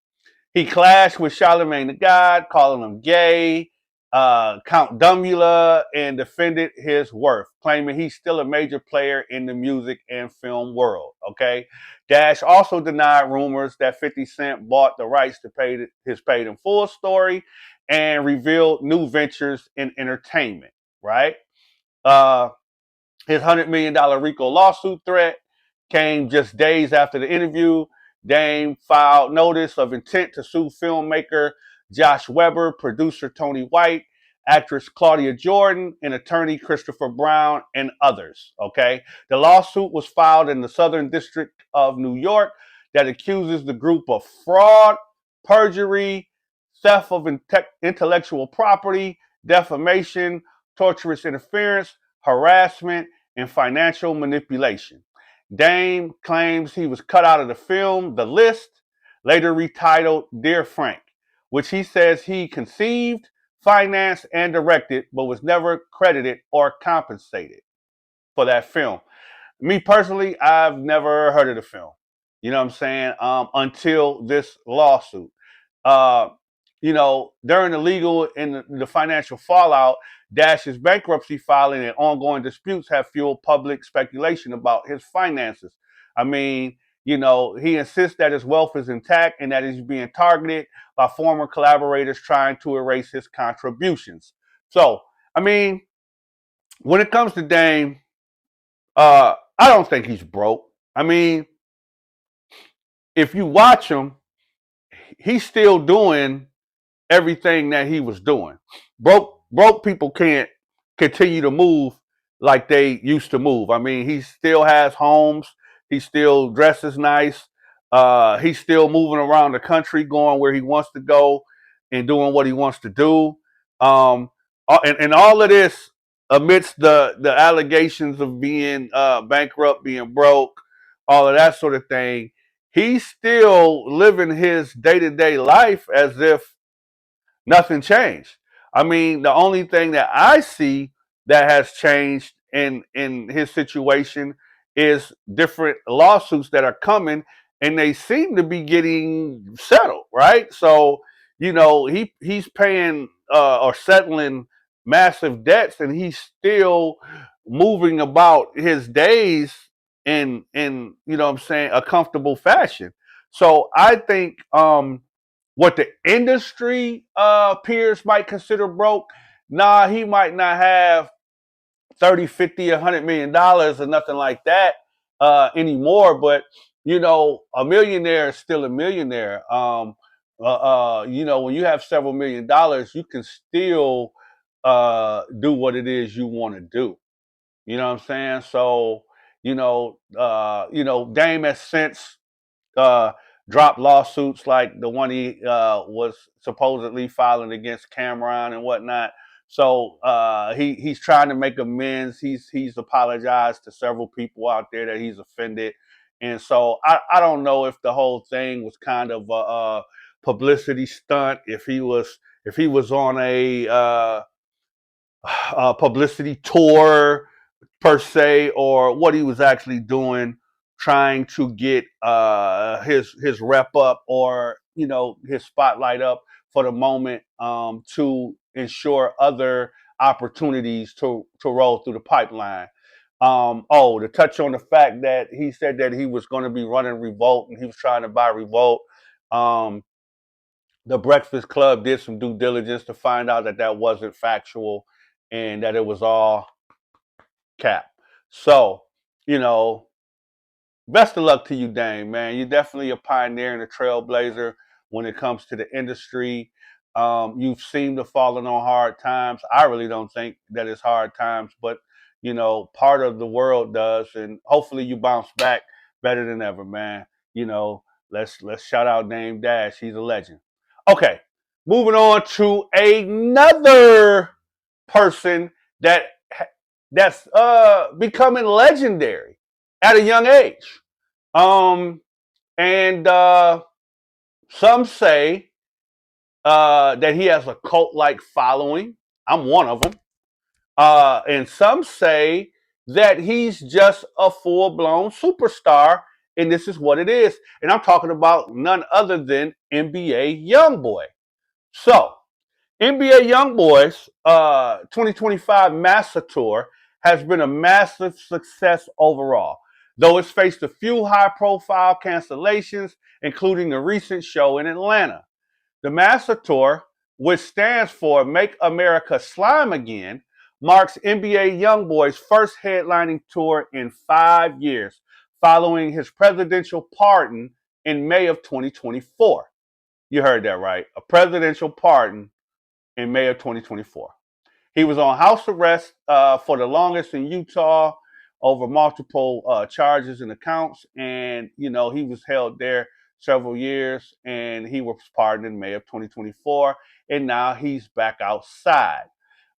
He clashed with Charlemagne the God, calling him gay, Count Dumula, and defended his worth, claiming he's still a major player in the music and film world. Okay. Dash also denied rumors that 50 Cent bought the rights to his paid in full story and revealed new ventures in entertainment, right? Uh, his $100 million RICO lawsuit threat came just days after the interview. Dame filed notice of intent to sue filmmaker Josh Weber, producer Tony White, actress Claudia Jordan, and attorney Christopher Brown, and others. Okay. The lawsuit was filed in the Southern District of New York that accuses the group of fraud, perjury, theft of intellectual property, defamation, torturous interference, harassment, and financial manipulation. Dame claims he was cut out of the film The List, later retitled Dear Frank, which he says he conceived, financed, and directed, but was never credited or compensated for that film. Me personally, I've never heard of the film. You know what I'm saying? Until this lawsuit. Uh, during the legal and the financial fallout, Dash's bankruptcy filing and ongoing disputes have fueled public speculation about his finances. I mean, he insists that his wealth is intact and that he's being targeted by former collaborators trying to erase his contributions. So, I mean, when it comes to Dame, I don't think he's broke. I mean, if you watch him, he's still doing everything that he was doing. Broke people can't continue to move like they used to move. I mean, he still has homes. He still dresses nice. He's still moving around the country, going where he wants to go and doing what he wants to do. Um, and all of this amidst the allegations of being bankrupt, being broke, all of that sort of thing. He's still living his day-to-day life as if nothing changed. I mean, the only thing that I see that has changed in his situation is different lawsuits that are coming, and they seem to be getting settled, right? So, he's paying or settling massive debts, and he's still moving about his days in what I'm saying, a comfortable fashion. So I think what the industry peers might consider broke, nah, he might not have 30, 50, $100 million or nothing like that anymore. But a millionaire is still a millionaire. When you have several $1 million, you can still do what it is you want to do. You know what I'm saying? So, Dame has since uh, drop lawsuits like the one he was supposedly filing against Cameron and whatnot. So he's trying to make amends. He's apologized to several people out there that he's offended, and so I don't know if the whole thing was kind of a publicity stunt. If he was on a publicity tour per se, or what he was actually doing, trying to get his rep up, or his spotlight up for the moment, to ensure other opportunities to roll through the pipeline. To touch on the fact that he said that he was going to be running Revolt and he was trying to buy Revolt. Um, the Breakfast Club did some due diligence to find out that that wasn't factual and that it was all cap. So, you know, best of luck to you, Dame, man. You're definitely a pioneer and a trailblazer when it comes to the industry. You've seemed to fallen on hard times. I really don't think that it's hard times, but part of the world does, and hopefully you bounce back better than ever, man. Let's shout out Dame Dash. He's a legend. Okay, moving on to another person that that's becoming legendary at a young age. Um, and some say that he has a cult-like following. I'm one of them. And some say that he's just a full-blown superstar, and this is what it is. And I'm talking about none other than NBA YoungBoy. So, NBA YoungBoy's 2025 Master Tour has been a massive success overall, though it's faced a few high-profile cancellations, including the recent show in Atlanta. The Master Tour, which stands for Make America Slime Again, marks NBA YoungBoy's first headlining tour in 5 years, following his presidential pardon in May of 2024. You heard that right, a presidential pardon in May of 2024. He was on house arrest for the longest in Utah over multiple charges and accounts. And, he was held there several years, and he was pardoned in May of 2024. And now he's back outside.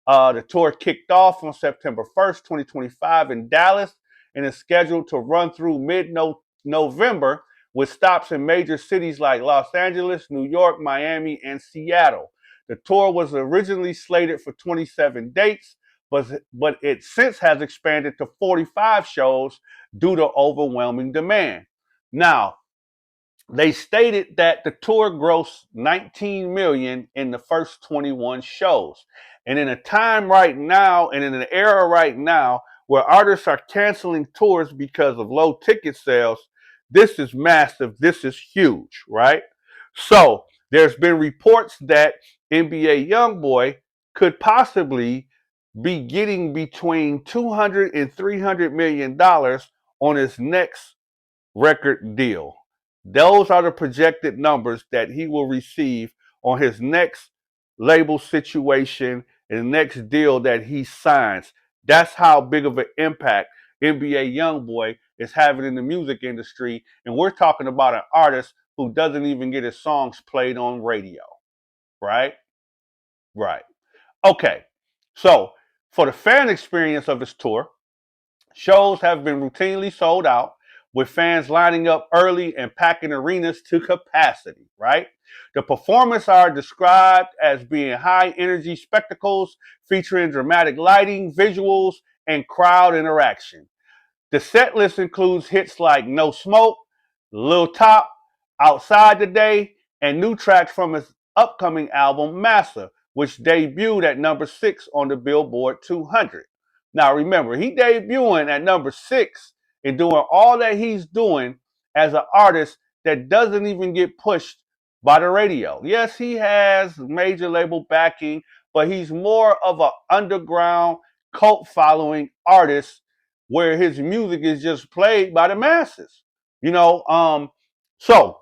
The tour kicked off on September 1st, 2025 in Dallas, and is scheduled to run through mid-November with stops in major cities like Los Angeles, New York, Miami, and Seattle. The tour was originally slated for 27 dates, but it since has expanded to 45 shows due to overwhelming demand. Now, they stated that the tour grossed 19 million in the first 21 shows. And in a time right now, and in an era right now where artists are canceling tours because of low ticket sales, this is massive. This is huge, right? So there's been reports that NBA YoungBoy could possibly be getting between 200 and 300 million dollars on his next record deal. Those are the projected numbers that he will receive on his next label situation and the next deal that he signs. That's how big of an impact NBA YoungBoy is having in the music industry. And we're talking about an artist who doesn't even get his songs played on radio. Right? Right. Okay. So, for the fan experience of his tour, shows have been routinely sold out, with fans lining up early and packing arenas to capacity, right? The performances are described as being high energy spectacles featuring dramatic lighting, visuals, and crowd interaction. The set list includes hits like No Smoke, Lil Top, Outside Today, and new tracks from his upcoming album, Massa, which debuted at number 6 on the Billboard 200. Now remember, he debuting at number 6 and doing all that he's doing as an artist that doesn't even get pushed by the radio. Yes, he has major label backing, but he's more of an underground cult following artist where his music is just played by the masses. You know, so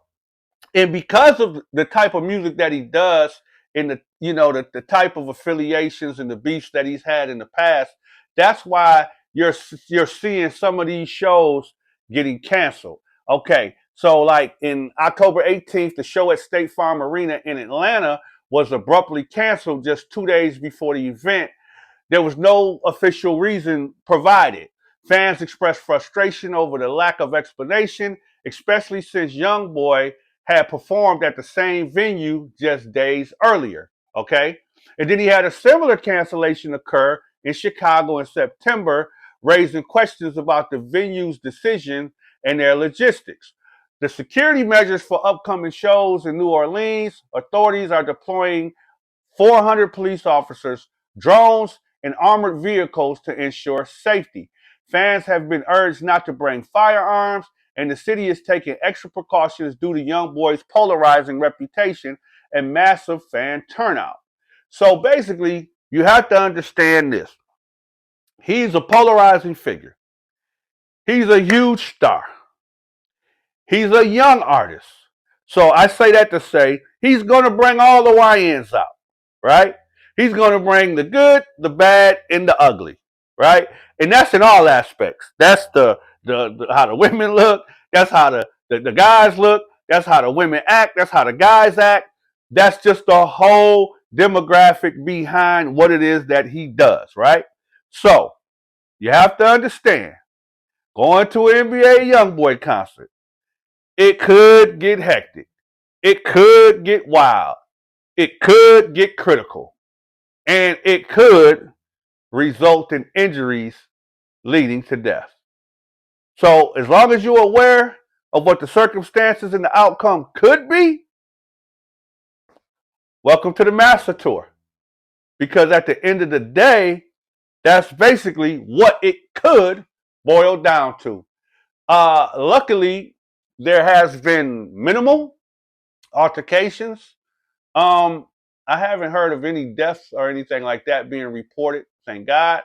and because of the type of music that he does and the type of affiliations and the beefs that he's had in the past, that's why you're seeing some of these shows getting canceled. Okay, So, like in October 18th, the show at State Farm Arena in Atlanta was abruptly canceled just 2 days before the event. There was no official reason provided. Fans expressed frustration over the lack of explanation, especially since YoungBoy had performed at the same venue just days earlier. Okay? And then he had a similar cancellation occur in Chicago in September, raising questions about the venue's decision and their logistics. The security measures for upcoming shows in New Orleans, authorities are deploying 400 police officers, drones, and armored vehicles to ensure safety. Fans have been urged not to bring firearms, and the city is taking extra precautions due to YoungBoy's polarizing reputation and massive fan turnout. So basically, you have to understand this. He's a polarizing figure. He's a huge star. He's a young artist. So I say that to say he's going to bring all the YNs out, right? He's going to bring the good, the bad, and the ugly, right? And that's in all aspects. That's the how the women look. That's how the guys look. That's how the women act. That's how the guys act. That's just the whole demographic behind what it is that he does, right? So you have to understand, going to an NBA YoungBoy concert, it could get hectic. It could get wild. It could get critical. And it could result in injuries leading to death. So, as long as you're aware of what the circumstances and the outcome could be, welcome to the Master Tour. Because at the end of the day, that's basically what it could boil down to. Luckily, there has been minimal altercations. Um, I haven't heard of any deaths or anything like that being reported, thank God.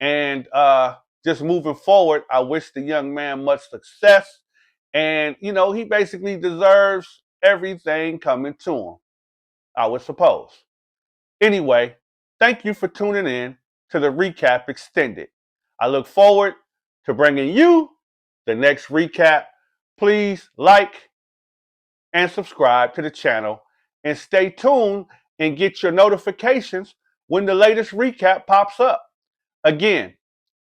And just moving forward, I wish the young man much success. And, you know, he basically deserves everything coming to him, I would suppose. Anyway, thank you for tuning in to the Recap Extended. I look forward to bringing you the next recap. Please like and subscribe to the channel and stay tuned and get your notifications when the latest recap pops up. Again,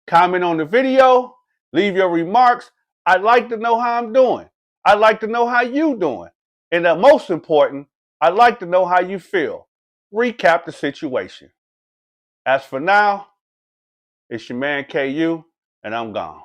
comment on the video, leave your remarks. I'd like to know how I'm doing. I'd like to know how you doing. And the most important, I'd like to know how you feel. Recap the situation. As for now, it's your man KU, and I'm gone.